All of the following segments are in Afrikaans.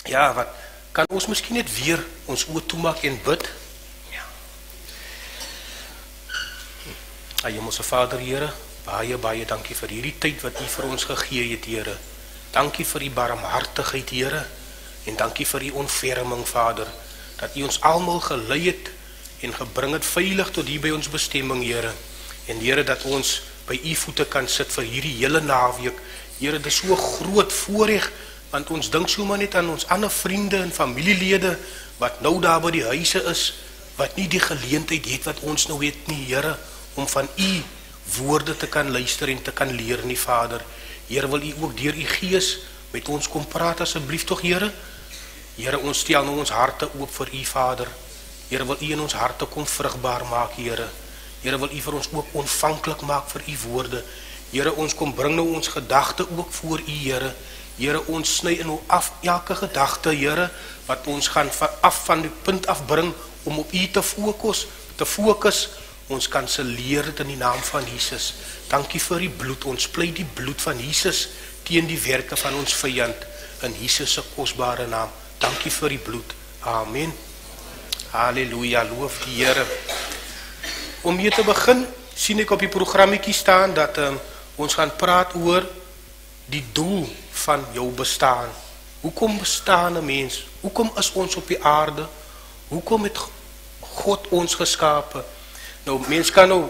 Ja, wat kan ons miskien net weer ons oë toemaak en bid? Ja. Hemelse Vader, Here, baie dankie vir hierdie tyd wat U vir ons gegee het, Here. Dankie vir U barmhartigheid, Here, en dankie vir U ontferming, Vader, dat U ons almal gelei het en gebring het veilig tot hier by ons bestemming, Here. En Here, dat ons by U voete kan sit vir hierdie hele naweek. Here, dit is so groot voorreg, want ons dink so maar net aan ons ander vriende en familielede wat nou daar by die huise is, wat nie die geleentheid het wat ons nou het nie, Here, om van U woorde te kan luister en te kan leer nie, Vader. Here, wil U ook deur U Gees met ons kom praat asseblief tog, Here? Here, ons stel nou ons harte oop vir U, Vader. Here, wil U in ons harte kom vrugbaar maak, Here. Here, wil U vir ons ook ontvanklik maak vir U woorde. Here, ons kom bring nou ons gedagte ook voor U, Here. Here, ons sny in nou af elke gedagte, Here, wat ons gaan af van die punt afbring om op U te fokus. Ons kanselleer dit in die naam van Jesus. Dankie vir die bloed. Ons pleit die bloed van Jesus teen die werke van ons vyand in Jesus se kosbare naam. Dankie vir die bloed. Amen. Halleluja, loof die Here. Om hier te begin, sien ek op die programmetjie staan dat ons gaan praat oor die doel van jou bestaan. Hoekom bestaan 'n mens? Hoekom is ons op die aarde? Hoekom het God ons geskape? Nou, mens kan nou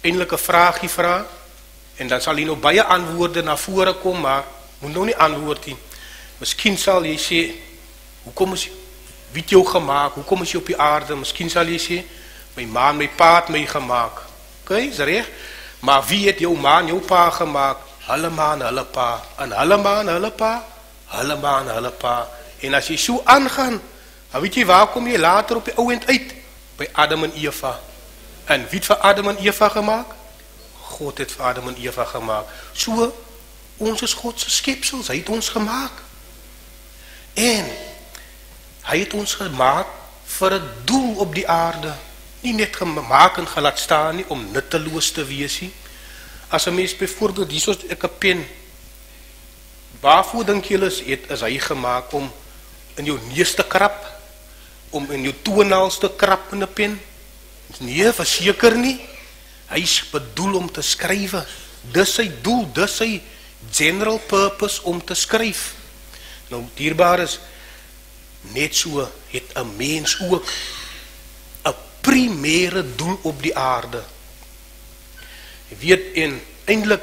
eintlik 'n vraagie vra, en dan sal jy nou baie antwoorde na vore kom, maar moet nou nie antwoord nie. Miskien sal jy sê, hoekom is wie het jou gemaak? Hoekom is jy op die aarde? Miskien sal jy sê, my ma en my pa het my gemaak. Okay, is reg? Maar wie het jou ma en jou pa gemaak? Hulle ma en hulle pa. En hulle ma en hulle pa? Hulle ma en hulle pa. En as jy so aangaan, dan weet jy waar kom jy later op die ou end uit? By Adam en Eva. En wie het vir Adam en Eva gemaak? God het vir Adam en Eva gemaak. So, ons is God se skepsels, hy het ons gemaak. En hy het ons gemaak vir 'n doel op die aarde. Nie net gemaak en gelaat staan nie om nutteloos te wees nie. As 'n mens byvoorbeeld hierso ek 'n pen. Waarvoor dink julle is hy gemaak om in jou neus te krap, om in jou toenails te krap in 'n pen? Nee, verseker nie. Hy is bedoel om te skryf. Dis sy doel, dis sy general purpose om te skryf. Nou, dierbaar is, net so het 'n mens ook 'n primêre doel op die aarde. Jy weet, en eintlik,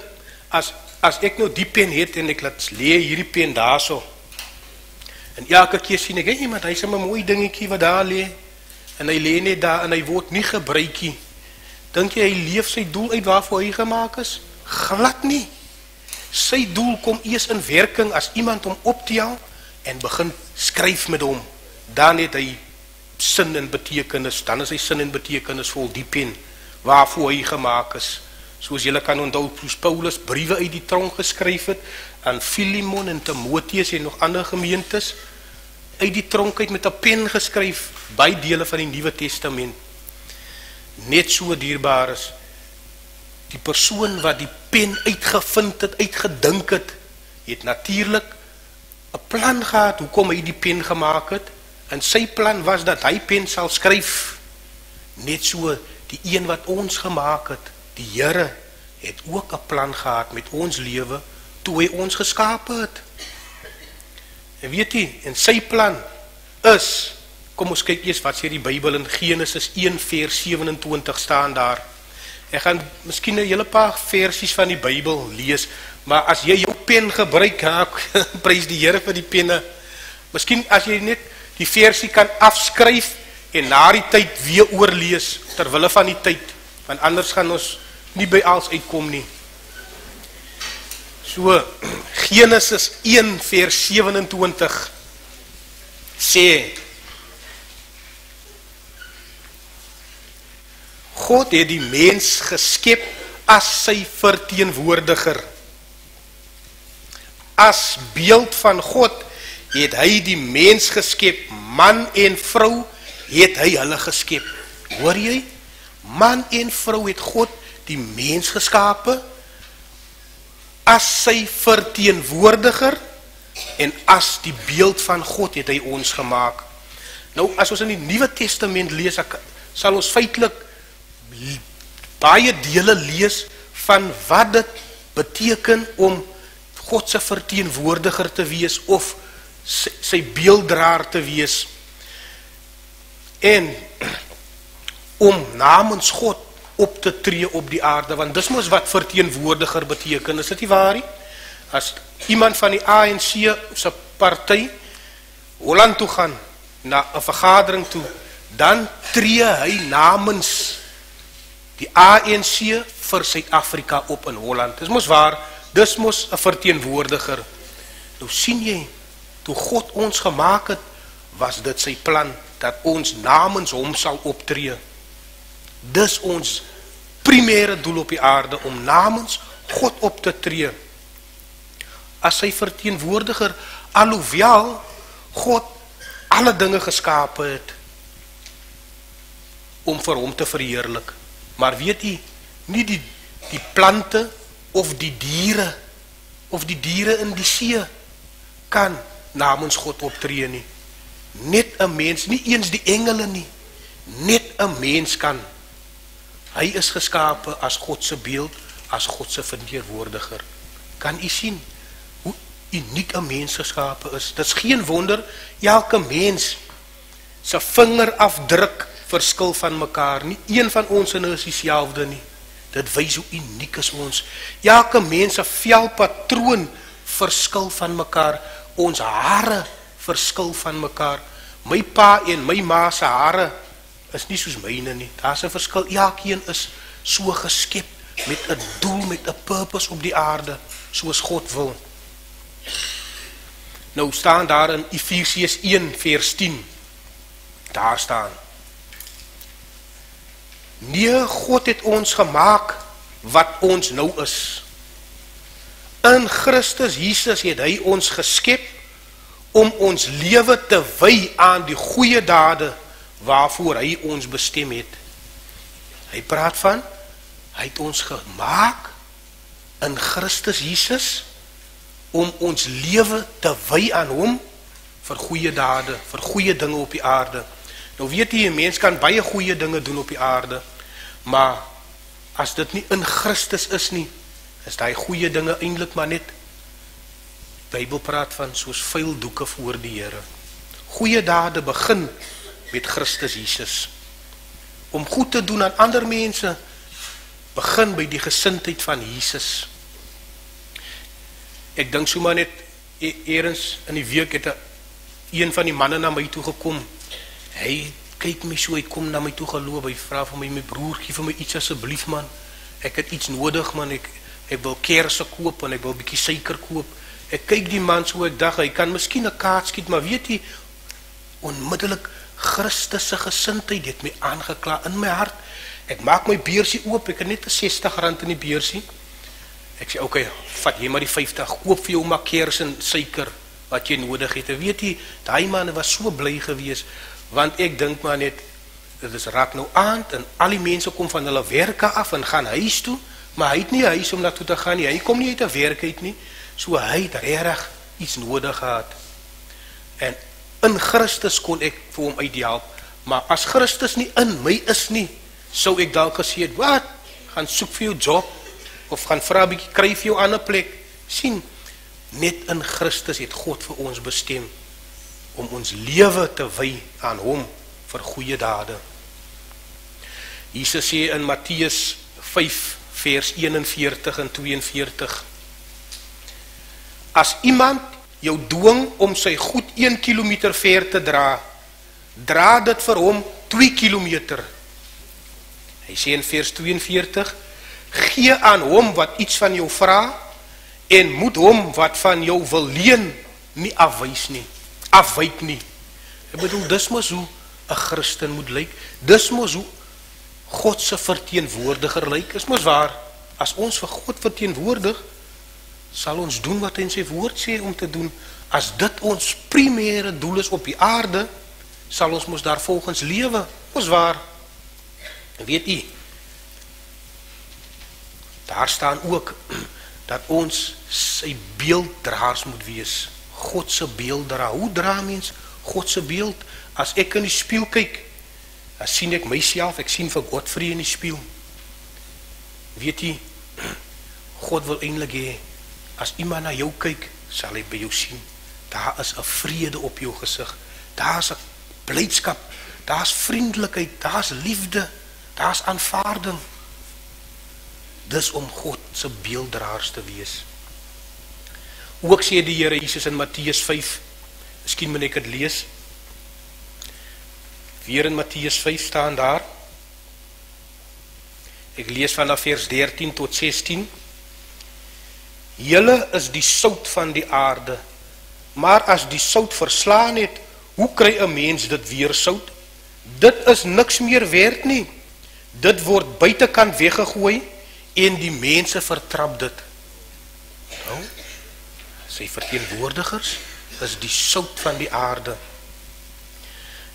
as ek nou die pen het en ek laat lê hierdie pen daarso, en elke keer sien ek, hey, maar hy is 'n mooi dingetjie wat daar lê, en hy lê net daar en hy word nie gebruik nie. Dink jy hy leef sy doel uit waarvoor hy gemaak is? Glad nie. Sy doel kom eers in werking as iemand hom optel en begin skryf met hom. Dan het hy sin en betekenis, dan is hy sin en betekenis vol die pen waarvoor hy gemaak is. Soos julle kan onthou, Paulus briewe uit die tronk geskryf het aan Filemon en Timotheus en nog ander gemeentes, uit die tronk uit met 'n pen geskryf, by dele van die Nuwe Testament. Net so dierbaar is, die persoon wat die pen uitgevind het, uitgedink het natuurlik 'n plan gehad, hoekom hy die pen gemaak het, en sy plan was dat hy pen sal skryf. Net so, die een wat ons gemaak het, die Here, het ook 'n plan gehad met ons lewe, toe hy ons geskape het. En weet jy, en sy plan is, kom ons kyk eers wat sê die Bybel in Genesis 1 vers 27 staan daar. Ek gaan miskien 'n hele paar versies van die Bybel lees, maar as jy jou pen gebruik, prys die Here vir die penne. Miskien as jy net die versie kan afskryf en na die tyd weer oorlees, terwille van die tyd, want anders gaan ons nie by alles uitkom nie. So, Genesis 1 vers 27 sê, God het die mens geskep as sy verteenwoordiger. As beeld van God het hy die mens geskep, man en vrou het hy hulle geskep. Hoor jy? Man en vrou het God die mens geskape as sy verteenwoordiger, En as die beeld van God het hy ons gemaak. Nou, as ons in die Nuwe Testament lees, sal ons feitlik baie dele lees van wat dit beteken om God se verteenwoordiger te wees of sy beelddraer te wees. En om namens God op te tree op die aarde, want dis mos wat verteenwoordiger beteken, is dit nie waar nie? As iemand van die ANC se party Holland toe gaan, na 'n vergadering toe, dan tree hy namens die ANC vir Suid-Afrika op in Holland. Dis mos waar, dis mos 'n verteenwoordiger. Nou sien jy, toe God ons gemaak het, was dit sy plan, dat ons namens hom sal optree. Dis ons primêre doel op die aarde, om namens God op te tree. As sy verteenwoordiger, alhoewel God alle dinge geskape het, om vir hom te verheerlik. Maar weet jy, nie die plante, of die diere in die see, kan namens God optree nie. Net 'n mens, nie eens die engele nie, net 'n mens kan. Hy is geskape as God se beeld, as God se verteenwoordiger. Kan u sien hoe uniek 'n mens geskape is? Dit is geen wonder, elke mens se vingerafdruk verskil van mekaar. Nie een van ons is dieselfde nie. Dit wys hoe uniek is ons. Elke mens se velpatroon verskil van mekaar. Ons hare verskil van mekaar. My pa en my ma se hare is nie soos myne nie. Daar's 'n verskil. Elkeen is so geskep met 'n doel, met 'n purpose op die aarde, soos God wil. Nou staan daar in Efesiërs 1 vers 10. Daar staan: Nee, God het ons gemaak wat ons nou is. In Christus Jesus het hy ons geskep om ons lewe te wy aan die goeie dade waarvoor hy ons bestem het. Hy praat van, hy het ons gemaak in Christus Jesus om ons lewe te wy aan hom vir goeie dade, vir goeie dinge op die aarde. Nou weet jy, 'n mens kan baie goeie dinge doen op die aarde, maar as dit nie in Christus is nie, is daai goeie dinge eintlik maar net, Bybel praat van soos vuil doeke voor die Here. Goeie dade begin met Christus Jesus. Om goed te doen aan ander mense, begin by die gesindheid van Jesus. Ek dink so maar net, eerens in die week het een van die manne na my toe gekom. Hy kyk my so, hy kom na my toe geloop, hy vra vir my broer, gee vir my iets asseblief man, ek het iets nodig man, ek wil kersse koop, en ek wil 'n bietjie suiker koop. Ek kyk die man so, ek dink, hy kan miskien 'n kaart skiet, maar weet jy, onmiddellik Christus se gesindheid het my aangekla in my hart. Ek maak my beursie oop, ek het net 'n R60 in die beursie. Ek sê, okay, vat jy maar die 50, koop vir jou maar kers en suiker, wat jy nodig het. En weet jy, daai man was so bly gewees, want ek dink maar net, dit is raak nou aand, en al die mense kom van hulle werke af, en gaan huis toe, maar hy het nie huis om naartoe te gaan nie, hy kom nie uit 'n werk uit nie, so hy het reg iets nodig gehad. En in Christus kon ek vir hom uithelp, maar as Christus nie in my is nie, sou ek dalk gesê het, wat, gaan soek vir jou job, of gaan vra 'n bietjie, kry vir jou ander plek. Sien, net in Christus het God vir ons bestem, om ons lewe te wy aan hom, vir goeie dade. Jesus sê in Matteus 5 vers 41 en 42, as iemand jou dwing om sy goed 1 kilometer ver te dra dit vir hom 2 kilometer. Hy sê in vers 42, gee aan hom wat iets van jou vra, en moet hom wat van jou wil leen, nie afwyk nie. Ek bedoel, dis mos hoe 'n Christen moet lyk, dis mos hoe God se verteenwoordiger lyk, is mos waar, as ons vir God verteenwoordig, sal ons doen wat hy in sy woord sê om te doen. As dit ons primêre doel is op die aarde, sal ons mos daar volgens lewe, mos waar. Weet jy, daar staan ook dat ons sy beelddraers moet wees. God se beeld dra. Hoe dra mens God se beeld? As ek in die spieël kyk, dan sien ek myself, ek sien vir Godfrey in die spieël. Weet jy, God wil eintlik hê, as iemand na jou kyk, sal hy by jou sien, daar is 'n vrede op jou gesig, daar is 'n blydskap, daar is vriendelikheid, daar is liefde, daar is aanvaarding. Dis om God se beelddraers te wees. Ook sê die Here Jesus in Matteus 5, miskien moet ek dit lees. Weer in Matteus 5 staan daar. Ek lees vanaf vers 13 tot 16. Julle is die sout van die aarde, maar as die sout verslaan het, hoe kry 'n mens dit weer sout? Dit is niks meer werd nie. Dit word buitekant weggegooi en die mense vertrap dit. Nou, sy verteenwoordigers is die sout van die aarde.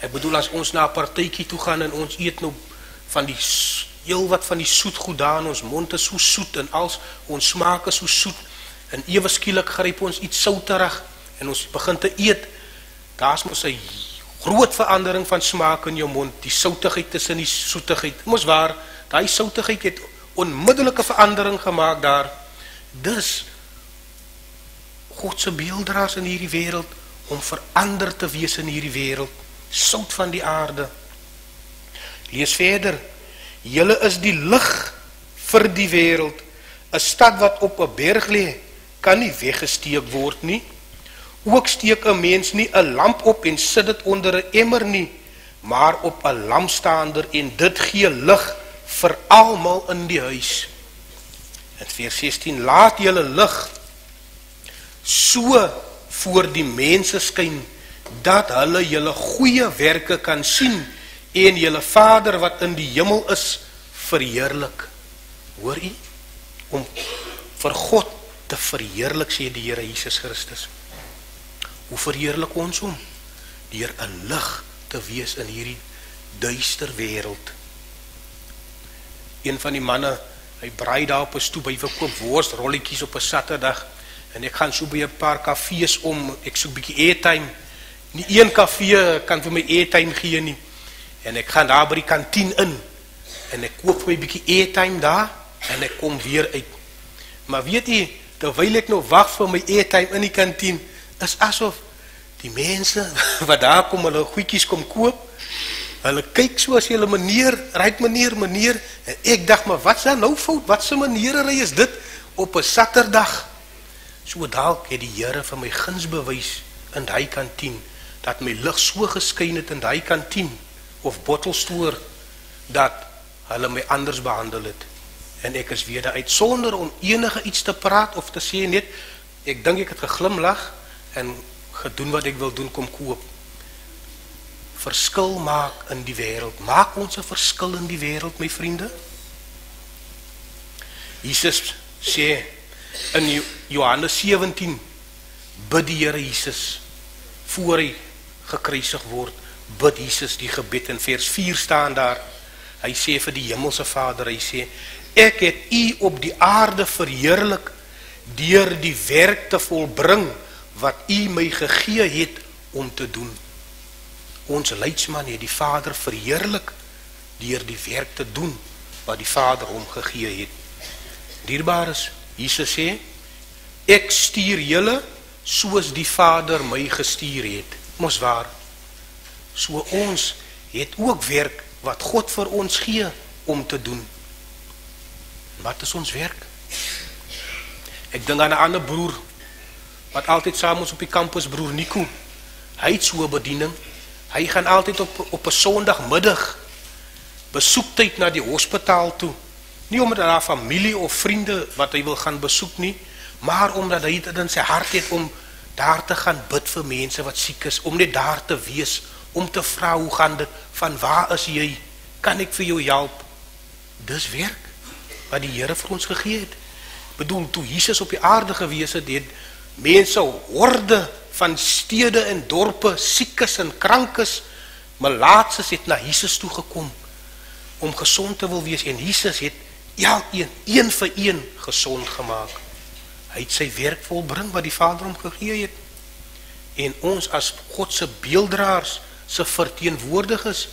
Ek bedoel, as ons na 'n partytjie toe gaan en ons eet nou van die heel wat van die soet goed daar in ons mond is so soet en als ons smaak is so soet en ewe skielik gryp ons iets souterig en ons begin te eet, daar's mos 'n groot verandering van smaak in jou mond, die soutigheid tussen die soetigheid. Mos waar, daai soutigheid het onmiddellike verandering gemaak daar. Dus God se beelddraers in hierdie wêreld om verander te wees in hierdie wêreld, sout van die aarde. Lees verder. Julle is die lig vir die wêreld. 'n Stad wat op 'n berg lê, kan nie weggesteek word nie. Ook steek 'n mens nie 'n lamp op en sit dit onder 'n emmer nie, maar op 'n lampstaander en dit gee lig vir almal in die huis. In vers 16, laat julle lig so voor die mense skyn, dat hulle julle goeie werke kan sien en julle Vader wat in die hemel is, verheerlik. Hoor u? Om vir God te verheerlik, sê die Here Jesus Christus. Hoe verheerlik ons hom? Deur 'n lig te wees in hierdie duister wêreld. Een van die manne, hy braai daar op 'n stoep, hy verkoop worsrolletjies op 'n Saterdag, en ek gaan so by 'n paar kafees om, ek soek bietjie airtime. Nie een kafee kan vir my airtime gee nie. En ek gaan daar by die kantien in, en ek koop vir my bietjie airtime daar, en ek kom weer uit. Maar weet jy, terwyl ek nou wag vir my airtime in die kantien, is asof die mense wat daar kom, hulle goedjies kom koop, hulle kyk so as hulle meneer, ryk meneer, en ek dacht, maar wat is daar nou fout, wat se meneerery is dit, op 'n Saterdag? So dalk het die Here vir my guns bewys in die kantien, dat my lig so geskyn het in die kantien, of bottelstoer, dat hulle my anders behandel het, en ek is weer uit, sonder om enige iets te praat, of te sê net, ek dink ek het geglimlag, en gedoen wat ek wil doen, kom koop. Verskil maak in die wêreld. Maak ons 'n verskil in die wêreld, my vriende? Jesus sê in Johannes 17, bid die Here Jesus, voor hy gekruisig word, bid Jesus die gebed. In vers 4 staan daar, hy sê vir die hemelse Vader, hy sê, ek het u op die aarde verheerlik, deur die werk te volbring, wat u my gegee het om te doen. Ons leidsman het die Vader verheerlik deur die werk te doen wat die Vader hom gegee het. Dierbares, Jesus sê, ek stuur julle soos die Vader my gestuur het. Mos waar? So ons het ook werk wat God vir ons gee om te doen. Wat is ons werk? Ek dink aan 'n ander broer wat altyd saam ons op die kampus, broer Nico. Hy het so 'n bediening. Hy gaan altyd op 'n Sondagmiddag besoektyd na die hospitaal toe. Nie omdat daar familie of vriende wat hy wil gaan besoek nie, maar omdat hy dit in sy hart het om daar te gaan bid vir mense wat siek is, om net daar te wees, om te vra hoe gaan dit, van waar is jy, kan ek vir jou help? Dis werk wat die Here vir ons gegee het. Bedoel, toe Jesus op die aarde gewees het, het mense horde van stede en dorpe, siekes en krankes, malaatses het na Jesus toe gekom om gesond te wil wees, en Jesus het elkeen, een vir een gesond gemaak. Hy het sy werk volbring wat die Vader hom gegee het. en ons as God se beelddraers, se verteenwoordigers,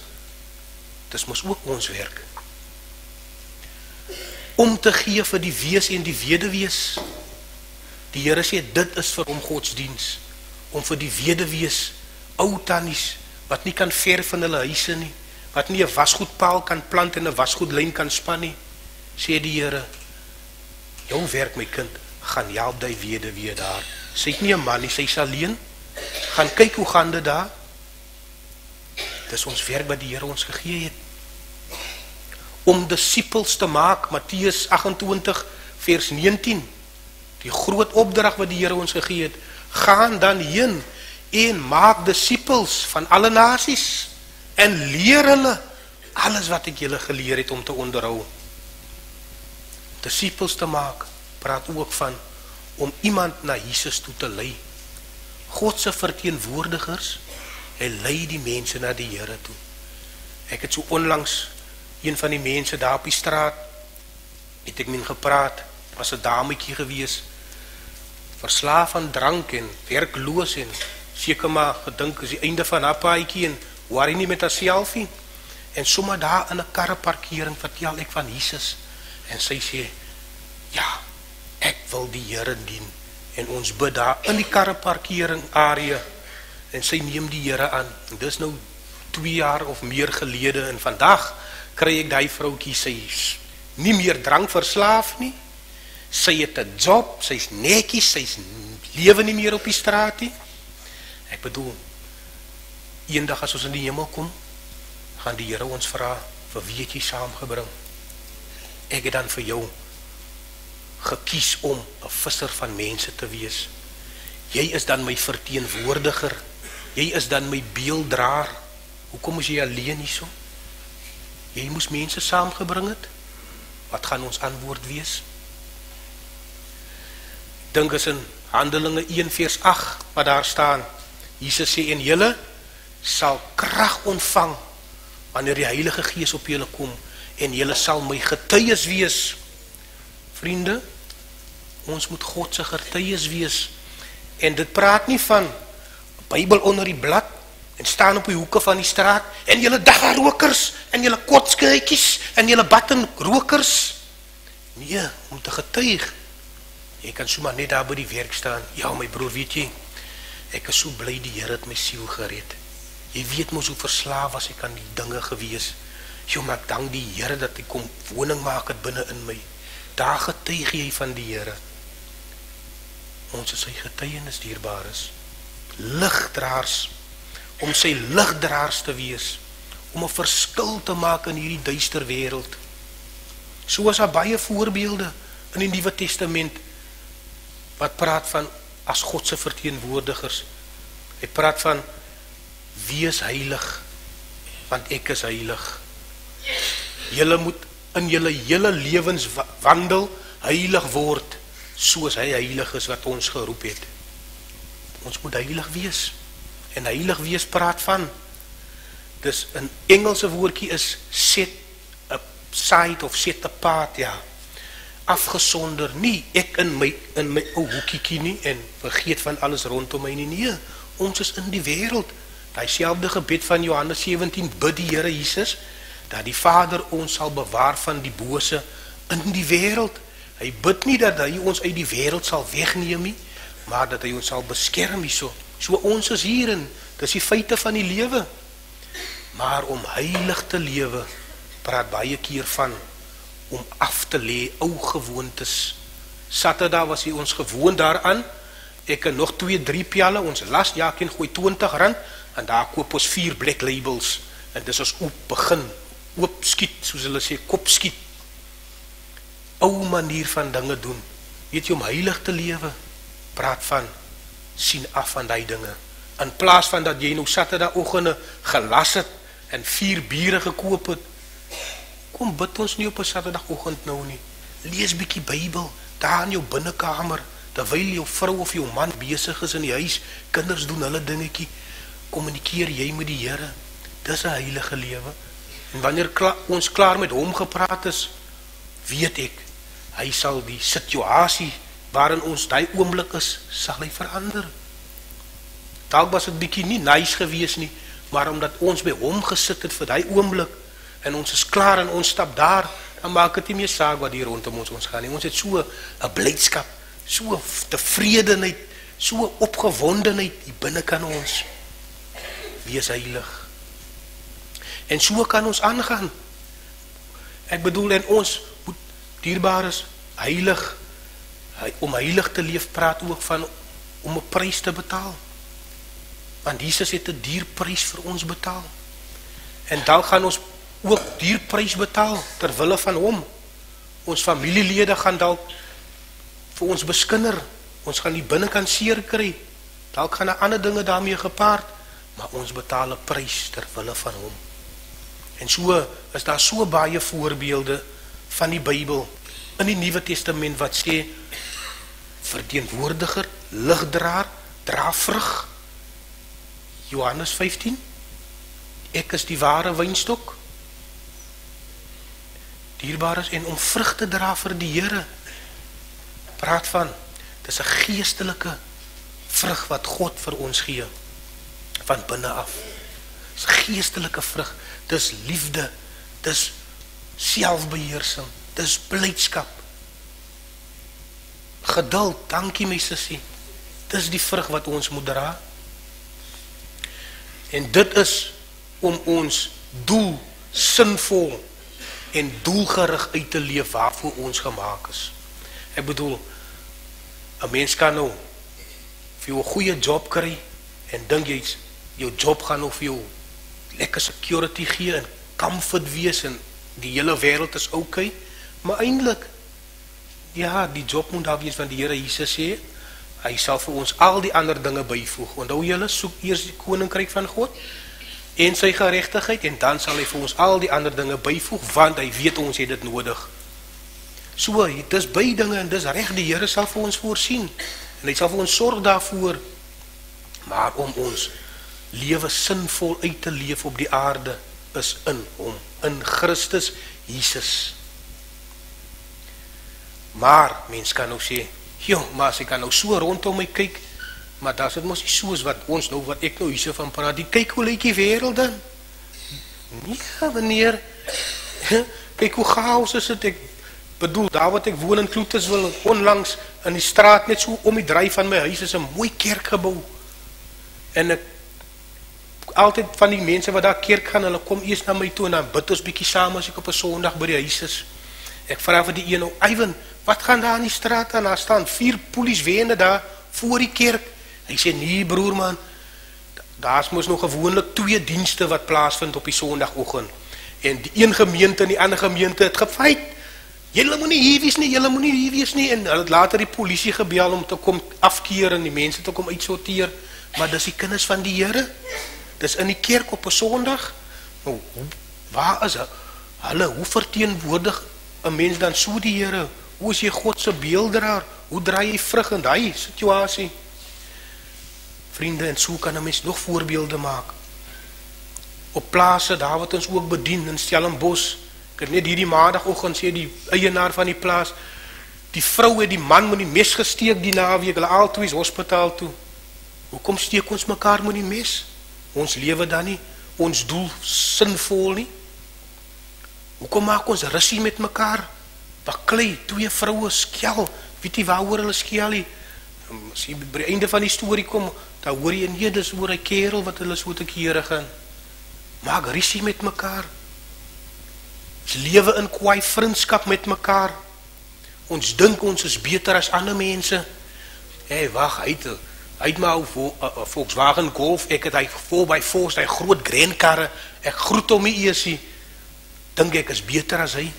dis mos ook ons werk. Om te gee vir die wees en die weduwees. Die Here sê, dit is vir hom godsdiens, om vir die weduwees, ou tannies, wat nie kan verf in hulle huise nie, wat nie 'n wasgoedpaal kan plant en 'n wasgoedlyn kan span nie, sê die Here, jou werk my kind, gaan help die weduwee daar. Sy het nie 'n man nie, sy is alleen, gaan kyk hoe gaan dit daar. Dis ons werk wat die Here ons gegee het. Om disippels te maak, Matteus 28 vers 19, die groot opdrag wat die Here ons gegee het, gaan dan heen en maak disippels van alle nasies en leer hulle alles wat ek julle geleer het om te onderhou. Disippels te maak, praat ook van om iemand na Jesus toe te lei. God se verteenwoordigers, hy lei die mense na die Here toe. Ek het so onlangs een van die mense daar op die straat, het ek met gepraat, was 'n dametjie gewees, verslaaf aan drank en werkloos en seker maar gedink is die einde van haar paadjie en worry nie met haarself nie. En sommer daar in 'n karreparkering vertel ek van Jesus en sy sê, ja, ek wil die Here dien. En ons bid daar in die karreparkering area en sy neem die Here aan. En dis nou 2 jaar of meer gelede en vandag kry ek die vroukie, sy is nie meer drank verslaaf nie. Sy het 'n job, sy is netjies, sy lewe nie meer op die straat nie. Ek bedoel, eendag as ons in die hemel kom, gaan die Here ons vra, vir wie het jy saamgebring? Ek het dan vir jou gekies om 'n visser van mense te wees. Jy is dan my verteenwoordiger, jy is dan my beelddraer. Hoekom is jy alleen hierso? Jy moes mense saamgebring het. Wat gaan ons antwoord wees? Dink is in Handelinge 1 vers 8 wat daar staan. Jesus sê, en julle sal krag ontvang wanneer die Heilige Gees op julle kom en julle sal my getuies wees. Vriende, ons moet God se getuies wees. En dit praat nie van 'n Bybel onder die blad en staan op die hoeke van die straat en julle dagga-rokers en julle kotskruitjies en julle battenrokers. Nee, om te getuig. Jy kan sommer net daar by die werk staan. Ja, my broer, weet jy, ek is so bly die Here het my siel gered. Jy weet mos hoe verslaaf was ek aan die dinge gewees. Jo, maar ek dank die Here dat hy kom woning maak het binne in my. Daar getuig jy van die Here. Ons is sy getuienis dierbaar is. Ligdraers, om sy ligdraers te wees, om 'n verskil te maak in hierdie duister wêreld. So is daar baie voorbeelde in die Nuwe Testament wat praat van as God se verteenwoordigers. Hy praat van wees heilig, want ek is heilig. Julle moet in julle hele lewens wandel heilig word, soos hy heilig is wat ons geroep het. Ons moet heilig wees. En heilig wees praat van, dis 'n Engelse woordjie is set aside of set apart, ja. Afgesonder, nie ek in my ou hoekie nie en vergeet van alles rondom my nie. Nee, ons is in die wêreld. Daai selfde gebed van Johannes 17 bid die Here Jesus dat die Vader ons sal bewaar van die bose in die wêreld. Hy bid nie dat hy ons uit die wêreld sal wegneem nie, maar dat hy ons sal beskerm hierso. So ons is hierin, dis die feite van die lewe. Maar om heilig te lewe, praat baie keer van om af te lê ou gewoontes. Saterdag was hy ons gewoon daaraan. Ek en nog 2-3 pjalle, ons las, ja, ek gooi R20 en daar koop ons 4 black labels. En dis ons oop skiet, soos hulle sê, kop skiet. Ou manier van dinge doen. Weet jy, om heilig te lewe, praat van sien af van die dinge. In plaas van dat jy nou Saterdagoggende gelas het en 4 biere gekoop het, kom bid ons nie op 'n Saterdagoggend nou nie. Lees bietjie Bybel, daar in jou binnekamer, terwyl jou vrou of jou man besig is in die huis, kinders doen hulle dingetjie, kommunikeer jy met die Here. Dis 'n heilige lewe. En wanneer ons klaar met hom gepraat is, weet ek, hy sal die situasie waarin ons daai oomblik is, sal hy verander. dalk was dit bietjie nie nice gewees nie, maar omdat ons by hom gesit het vir die oomblik, en ons is klaar en ons stap daar, dan maak het nie meer saak wat hier rondom ons gaan nie. Ons het so 'n blydskap, so 'n tevredenheid, so 'n opgewondenheid hier binne kan ons. Wees heilig. En so kan ons aangaan. Ek bedoel, en ons moet dierbares heilig, om heilig te leef, praat ook van om 'n prys te betaal. Want Jesus het 'n dierprys vir ons betaal. En dan gaan ons ook dierprys betaal ter wille van hom. Ons familielede gaan dalk vir ons beskinder. Ons gaan nie binnekant seer kry. Dalk gaan ander dinge daarmee gepaard, maar ons betaal 'n prys ter wille van hom. En so is daar so baie voorbeelde van die Bybel in die Nuwe Testament wat sê verteenwoordiger, ligdraer, dra vrug. Johannes 15, ek is die ware wynstok. Dierbares, en om vrug te dra vir die Here, praat van, dis 'n geestelike vrug wat God vir ons gee, van binne af. Dis geestelike vrug, dis liefde, dis selfbeheersing, dis blydskap, geduld, dankie my sussie, dis die vrug wat ons moet dra. En dit is om ons doel sinvol en doelgerig uit te leef waarvoor ons gemaak is. Ek bedoel, 'n mens kan nou vir jou 'n goeie job kry en dink jy jou job gaan nou vir jou lekker security gee en comfort wees en die hele wêreld is okay, maar eintlik ja, die job moet daar wees, want die Here Jesus sê hy sal vir ons al die ander dinge byvoeg. Onthou julle, soek eers die koninkryk van God en sy geregtigheid, en dan sal hy vir ons al die ander dinge byvoeg, want hy weet ons het dit nodig. So, dis by dinge en dis reg, die Here sal vir ons voorsien en hy sal vir ons sorg daarvoor, maar om ons lewe sinvol uit te leef op die aarde is in hom, in Christus Jesus. Maar mens kan nou sê, maar as ek kan nou so rondom my kyk, maar dat is het mos nie soos wat ons nou, wat ek nou hierso van praat, die kyk hoe lyk die wêreld dan? Nee, wanneer, kyk hoe chaos is het, ek bedoel, daar wat ek woon in Kloeterswil, onlangs in die straat, net so om die draai van my huis, is 'n mooi kerkgebou, en ek, altyd van die mense wat daar kerk gaan, hulle kom eers na my toe, en dan bid ons bietjie saam, as ek op 'n Sondag by die huis is. Ek vraag vir die een, nou, Ivan, wat gaan daar in die straat aan? Daar staan 4 polieswende daar, voor die kerk. Hy sê, nee broer man, daar is mos nog gewoonlik 2 dienste wat plaasvind op die Sondagoggend. En die een gemeente en die ander gemeente het gefeit, julle moet nie hier wees nie, julle moet nie hier wees nie, en hulle het later die polisie gebel om te kom afkeer en die mense te kom uitsorteer, maar dis die kinders van die Here, dis in die kerk op 'n Sondag. Nou, waar is hulle, hoe verteenwoordig 'n mens dan so die Here? Hoe is jy God se beelddraer? Hoe draai jy vrug in daai situasie? Vriende, en so kan 'n mens nog voorbeelde maak. Op plase, daar wat ons ook bedien, in Stellenbosch, ek het net hierdie maandagoggend sê die eienaar van die plaas, die vrou het die man met die mes gesteek die naweek, hulle albei is hospitaal toe. Hoekom steek ons mekaar met die mes? Ons lewe dan nie, ons doel sinvol nie. Hoekom maak ons rusie met mekaar? Baklei, 2 vroue skel, weet jy waaroor hulle skel nie? As jy by die einde van die storie kom, dan hoor jy, nee, dis oor 'n kerel wat hulle so te kere gaan. Maak rusie met mekaar. Ons lewe in kwaai vriendskap met mekaar. Ons dink ons is beter as ander mense. Hey, wag, hy het maar 'n Volkswagen Golf, ek het hy vol by Vos, hy groot grenkarre, ek groet hom nie eers nie. Dink ek is beter as hy.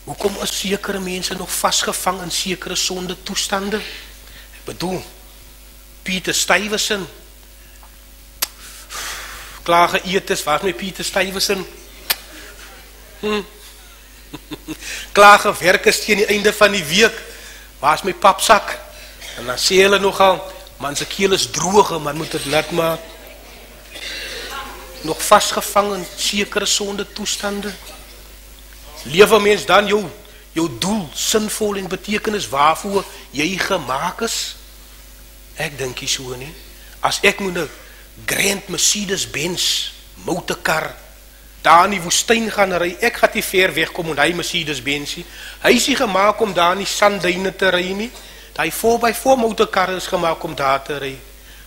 Hoekom is sekere mense nog vasgevang in sekere sonde toestande? Ek bedoel, Pieter Stuyvesant, klaar geëet is, waar is my Pieter Stuyvesant? Klaar gewerk is teen die einde van die week, waar is my papsak? En dan sê hulle nogal, man se keel is droog, man moet dit nat maak. Nog vasgevang in sekere sonde toestande. Lewe mens dan jou doel sinvol en betekenis waarvoor jy gemaak is? Ek dink nie so nie. As ek moet 'n Grand Mercedes-Benz motorkar daar in die woestyn gaan ry, ek gaan nie ver weg kom met hy Mercedes-Benz nie. Hy is nie gemaak om daar in die sandduine te ry nie. Daai 4x4 motorkar is gemaak om daar te ry.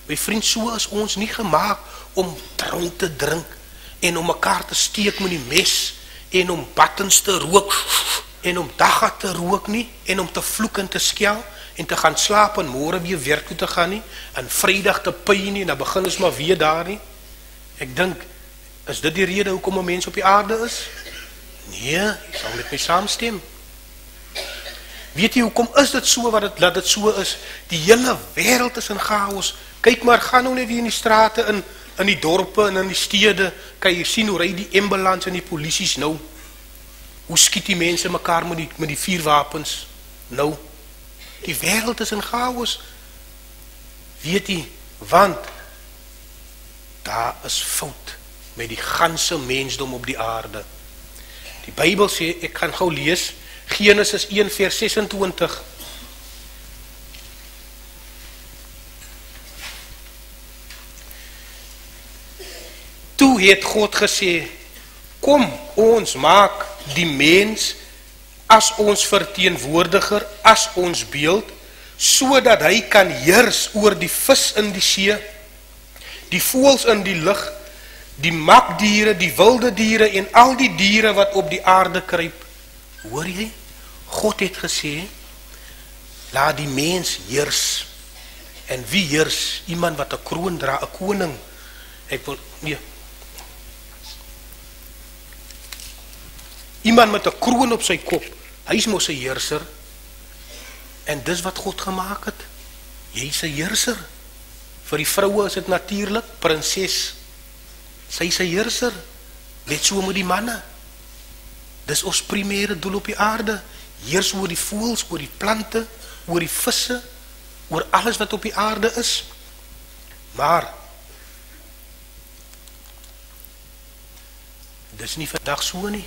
My vriend, so is ons nie gemaak om drank te drink en om mekaar te steek met die mes en om buttons te rook en om dagga te rook nie en om te vloek en te skel en te gaan slaap en môre weer werk toe te gaan nie en Vrydag te pyn nie en dan begin ons maar weer daar nie. Ek dink, is dit die rede hoekom 'n mens op die aarde is? Nee, jy sal met my saamstem. Weet jy hoekom is dit so dat dit so is? Die hele wêreld is in chaos. Kyk maar, gaan nou net hier in die strate in die dorpe en in die stede, kan jy sien hoe ry die ambulans en die polities nou. Hoe skiet die mense mekaar met die vuurwapens nou? Die wêreld is in chaos. Weet jy, want daar is fout met die ganse mensdom op die aarde. Die Bybel sê, ek gaan gou lees, Genesis 1 vers 26. Toe het God gesê, kom ons maak die mens as ons verteenwoordiger, as ons beeld, sodat hy kan heers oor die vis in die see, die voëls in die lug, die makdiere, die wilde diere en al die diere wat op die aarde kruip. Hoor jy? God het gesê, laat die mens heers. En wie heers? Iemand wat 'n kroon dra, 'n koning. Iemand met 'n kroon op sy kop. Hy is mos 'n heerser. En dis wat God gemaak het. Jy is 'n heerser. Vir die vroue is dit natuurlik, prinses. Sy is 'n heerser. Net so met die manne. Dis ons primêre doel op die aarde. Heers oor die voëls, oor die plante, oor die visse, oor alles wat op die aarde is. Maar dis nie vandag so nie.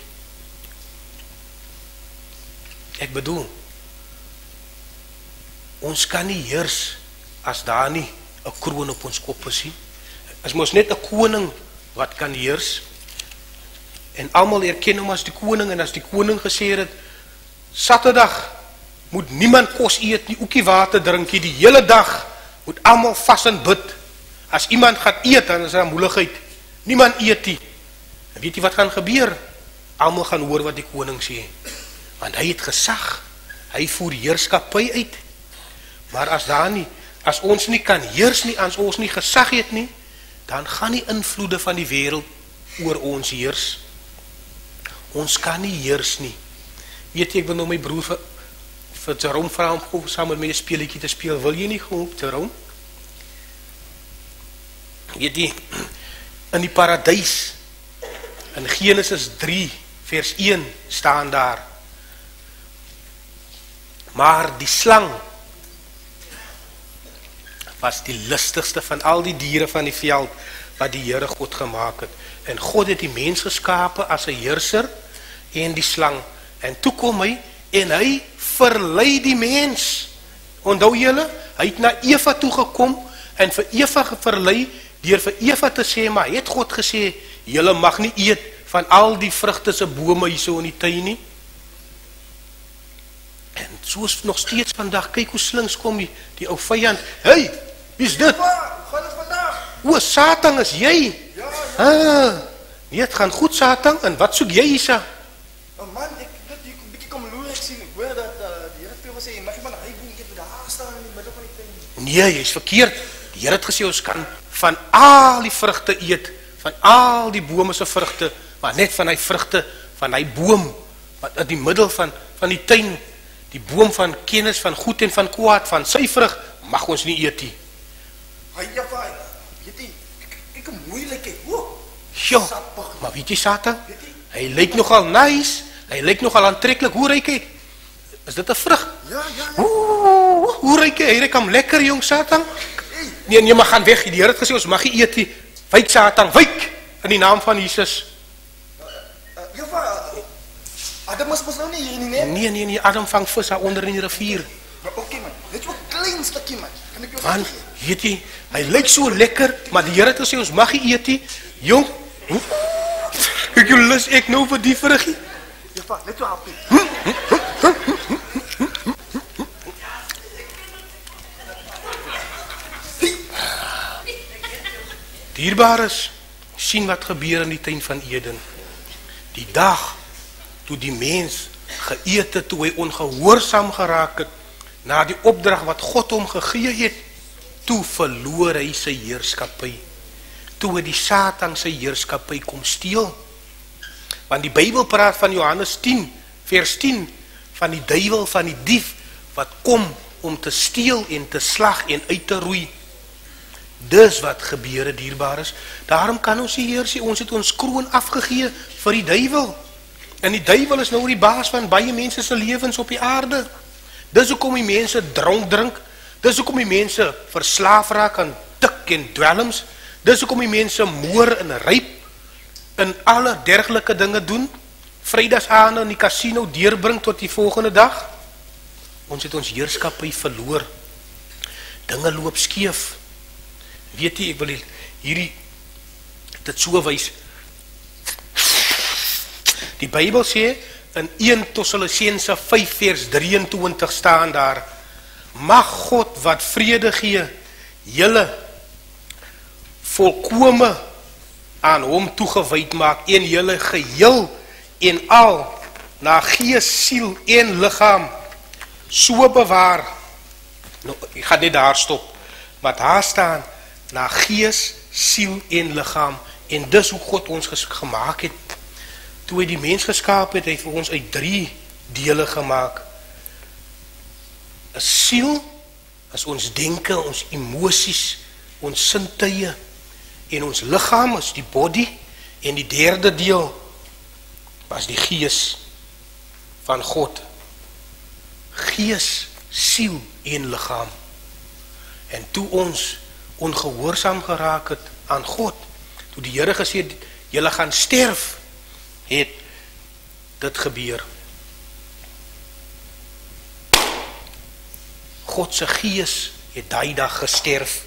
Ek bedoel, ons kan nie heers as daar nie 'n kroon op ons kop is nie. As mos net 'n koning wat kan heers. En almal erken hom as die koning, en as die koning gesê het, Saterdag moet niemand kos eet nie, ookie water drink nie, die hele dag moet almal vas en bid. As iemand gaan eet, dan is daar moeilikheid. Niemand eet nie. En weet jy wat gaan gebeur? Almal gaan hoor wat die koning sê. Want hy het gesag. Hy voer heerskappy uit. Maar as ons nie kan heers nie, as ons nie gesag het nie, dan gaan die invloede van die wêreld oor ons heers. Ons kan nie heers nie. Weet jy, ek wil nou my broer vir Jerome vra om saam met my 'n speletjie te speel. Wil jy nie gaan, Jerome? Weet jy, in die paradys, in Genesis 3 vers 1 staan daar, maar die slang was die lustigste van al die diere van die veld wat die Here God gemaak het. En God het die mens geskape as 'n heerser en die slang. En toe kom hy en hy verlei die mens. Onthou julle, hy het na Eva toe gekom en vir Eva verlei deur vir Eva te sê, maar het God gesê, julle mag nie eet van al die vrugte se bome hier so in die tuin nie. En soos nog steeds vandag, kyk hoe slinks kom die ou vyand. Hey, wie's dit? Gaan dit vandag? O, Satan, is jy? Ja. Nee, het gaan goed, Satan. En wat soek jy hier? Man, ek dit hier 'n bietjie kom loer, ek sien. Ek hoor dat die Here het gesê, mag jy maar hy boom eet met daar staan in die middel van die tuin. Nee, jy's verkeerd. Die Here het gesê ons kan van al die vrugte eet, van al die bome se vrugte, maar net van hy vrugte, van hy boom wat in die middel van die tuin, die boom van kennis van goed en van kwaad, van sy vrug mag ons nie eet nie. Hy ja, weet jy, ek kom moeilik kyk. Sjoe, maar weet jy, Satan, hy lyk nogal nice, hy lyk nogal aantreklik. Hoe ryk hy? Is dit 'n vrug? Ja. Hoe ryk hy? Hy ryk hom lekker, jong Satan. Nee, maar gaan weg. Die Here het gesê ons mag nie eet nie. Wyk, Satan, wyk in die naam van Jesus. Ja, Adam mos nou nie hier nie, nee? Nee, Adam vang vis daar onder in die rivier. Maar oké man, net so 'n klein stukkie man. Kan ek jou Man, weet jy, hy lyk so lekker, maar die Here het gesê ons mag nie eet nie. Jong, kyk hoe lus ek nou vir die vruggie. Ja, pa, net so happy. Dierbares, sien wat gebeur in die tuin van Eden. Die dag toe die mens geëet het, toe hy ongehoorsaam geraak het na die opdrag wat God hom gegee het, toe verloor hy sy heerskappy. Toe het die Satan sy heerskappy kom steel. Want die Bybel praat van Johannes 10, vers 10, van die duiwel, van die dief, wat kom om te steel en te slag en uit te roei. Dis wat gebeur, dierbares. Daarom kan ons hier sê, ons het ons kroon afgegee vir die duiwel. En die duiwel is nou die baas van baie mense se lewens op die aarde. Dis hoekom die mense dronk drink. Dis hoekom die mense verslaaf raak aan tik en dwelms. Dis hoekom die mense moor en ryp en alle dergelike dinge doen. Vrydagsande in die casino deurbring tot die volgende dag. Ons het ons heerskappy verloor. Dinge loop skeef. Weet jy, ek wil hierdie dit so wys. Die Bybel sê in 1 Tessalonisense 5 vers 23 staan daar: mag God wat vrede gee, julle volkome aan hom toegewyd maak en julle geheel en al na gees, siel en liggaam so bewaar. Nou, ek gaan net daar stop, maar daar staan na gees, siel en liggaam, en dis hoe God ons gemaak het. Toe hy die mens geskaap het, hy vir ons uit 3 dele gemaak. 'n Siel is ons denke, ons emosies, ons sintuie, en ons liggaam is die body, en die 3de deel was die gees van God. Gees, siel en liggaam. En toe ons ongehoorsaam geraak het aan God, toe die Here gesê het, julle gaan sterf, het dit gebeur. God se gees het daai dag gesterf.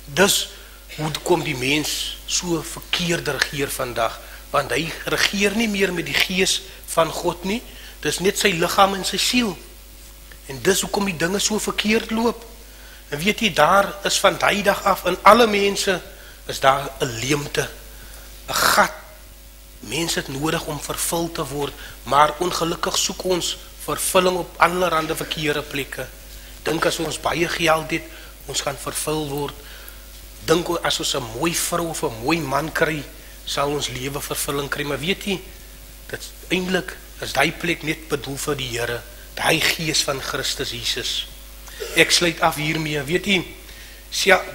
Dus hoe kom die mens so verkeerd regeer vandag? Want hy regeer nie meer met die gees van God nie, dis net sy liggaam en sy siel. En dis hoekom die dinge so verkeerd loop. En weet jy, daar is van daai dag af, in alle mense, is daar 'n leemte, 'n gat. Mense het nodig om vervul te word, maar ongelukkig soek ons vervulling op allerhande verkeerde plekke. Dink as ons baie geld het, ons gaan vervul word. Dink as ons 'n mooi vrou of 'n mooi man kry, sal ons lewe vervulling kry. Maar weet jy, dit eintlik is daai plek net bedoel vir die Here, daai gees van Christus Jesus. Ek sluit af hiermee, weet jy,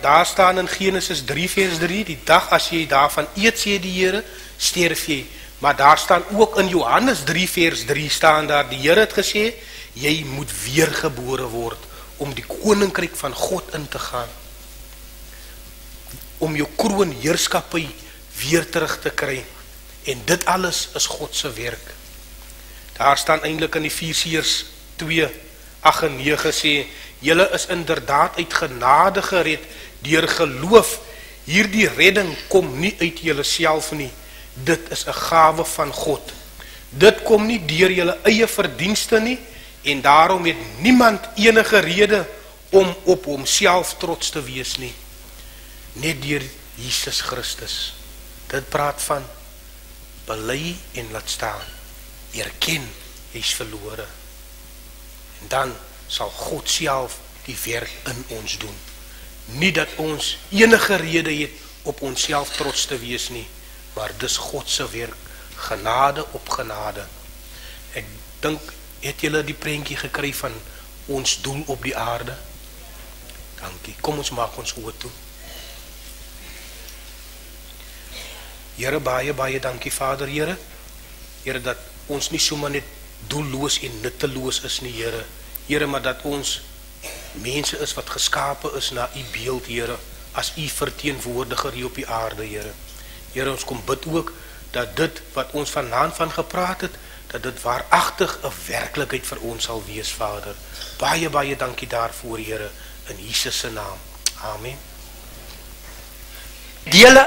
daar staan in Genesis 3 vers 3, die dag as jy daarvan eet, sê die Here, sterf jy. Maar daar staan ook in Johannes 3 vers 3 staan daar, die Here het gesê, jy moet weergebore word, om die koninkryk van God in te gaan. Om jou kroon heerskappy weer terug te kry. En dit alles is God se werk. Daar staan eintlik in Efesiërs 2, 8 en 9 sê, julle is inderdaad uit genade gered, deur geloof. Hierdie redding kom nie uit julle self nie. Dit is 'n gawe van God. Dit kom nie deur julle eie verdienste nie, en daarom het niemand enige rede om op homself trots te wees nie. Net deur Jesus Christus. Dit praat van bely en laat staan. Erken, jy's verlore. En dan sal God self die werk in ons doen. Nie dat ons enige rede het op onsself trots te wees nie, maar dis God se werk, genade op genade. Ek dink, het julle die prentjie gekry van ons doel op die aarde? Dankie, kom ons maak ons oë toe. Here, baie dankie Vader, Here. Here, dat ons nie sommer net doelloos en nutteloos is nie, Here. Here, maar dat ons mense is wat geskape is na u beeld, Here, as u verteenwoordiger hier op die aarde, Here. Here, ons kom bid ook dat dit wat ons vanaand van gepraat het, dat dit waaragtig 'n werklikheid vir ons sal wees, Vader. Baie, baie dankie daarvoor, Here, in Jesus se naam. Amen. Dele